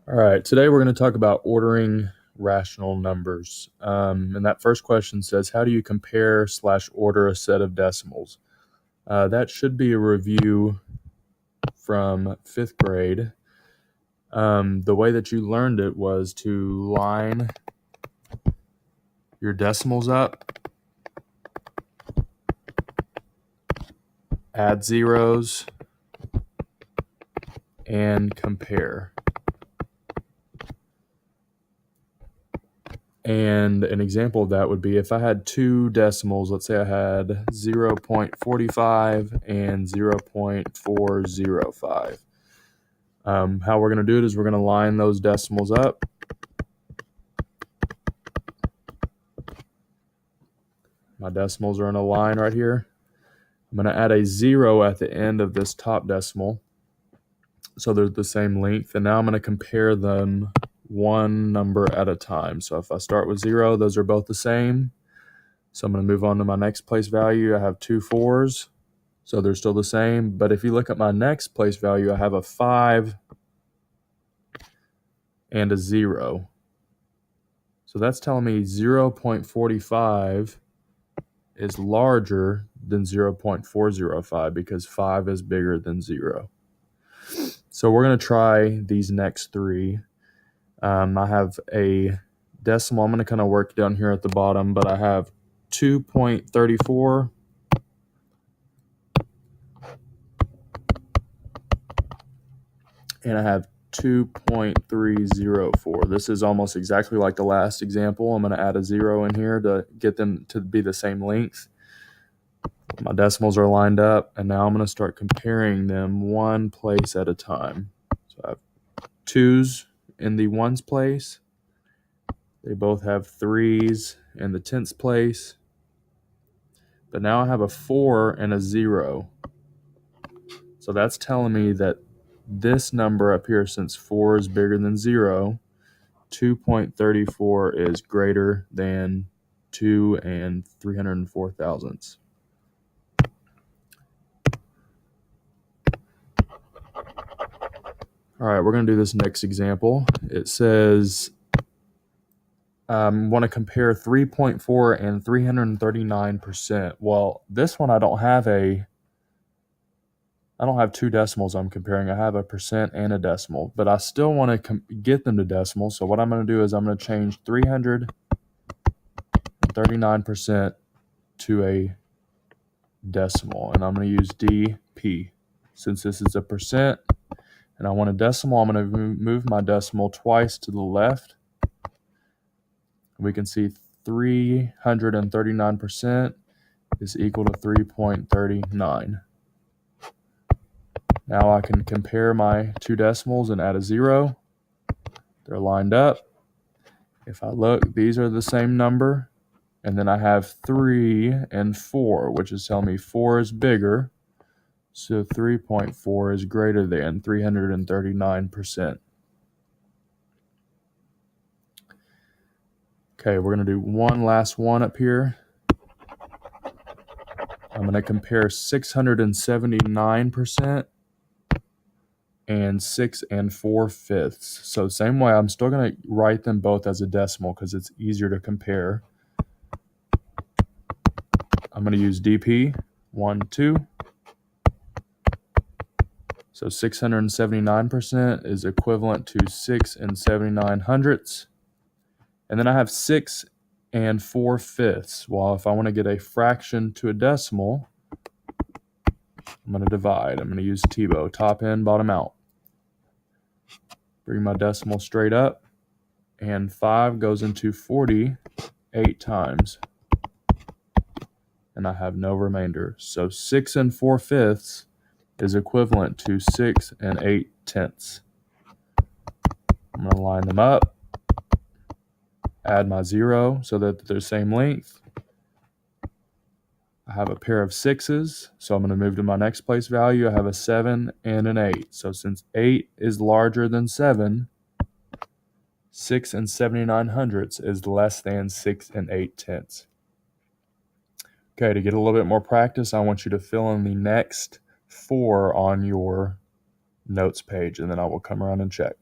All right, today we're going to talk about ordering rational numbers. And that first question says, how do you compare/order a set of decimals? That should be a review from fifth grade. The way that you learned it was to line your decimals up, add zeros, and compare. And an example of that would be if I had two decimals, let's say I had 0.45 and 0.405. How we're going to do it is we're going to line those decimals up. My decimals are in a line right here. I'm going to add a 0 at the end of this top decimal, so they're the same length. And now I'm going to compare them one number at a time. So if I start with 0, those are both the same. So I'm going to move on to my next place value. I have two 4s, so they're still the same. But if you look at my next place value, I have a 5 and a 0. So that's telling me 0.45 is larger than 0.405 because 5 is bigger than 0. So we're going to try these next three. I have a decimal. I'm going to kind of work down here at the bottom, but I have 2.34 and I have 2.304. This is almost exactly like the last example. I'm going to add a 0 in here to get them to be the same length. My decimals are lined up, and now I'm going to start comparing them one place at a time. So I have 2s in the ones place. They both have 3s in the tenths place. But now I have a 4 and a 0. So that's telling me that this number up here, since 4 is bigger than 0, 2.34 is greater than 2 and 304 thousandths. All right, we're going to do this next example. It says, want to compare 3.4 and 339%. Well, this one I don't have two decimals I'm comparing. I have a percent and a decimal, but I still want to get them to decimals. So what I'm going to do is I'm going to change 339% to a decimal, and I'm going to use DP. Since this is a percent and I want a decimal, I'm going to move my decimal twice to the left. We can see 339% is equal to 3.39. Now I can compare my two decimals and add a 0. They're lined up. If I look, these are the same number. And then I have 3 and 4, which is telling me 4 is bigger. So 3.4 is greater than 339%. Okay, we're going to do one last one up here. I'm going to compare 679% and 6 4/5. So same way, I'm still going to write them both as a decimal because it's easier to compare. I'm going to use DP, 1, 2. So 679% is equivalent to 6 79/100ths. And then I have 6 4/5. Well, if I want to get a fraction to a decimal, I'm going to divide. I'm going to use TIBO, top in, bottom out. Bring my decimal straight up, and 5 goes into 40 8 times. And I have no remainder. So 6 4/5 is equivalent to 6 8/10. I'm going to line them up, add my 0 so that they're the same length. I have a pair of 6s, so I'm going to move to my next place value. I have a 7 and an 8. So since 8 is larger than 7, 6 79/100ths is less than 6 8/10. Okay, to get a little bit more practice, I want you to fill in the next 4 on your notes page, and then I will come around and check.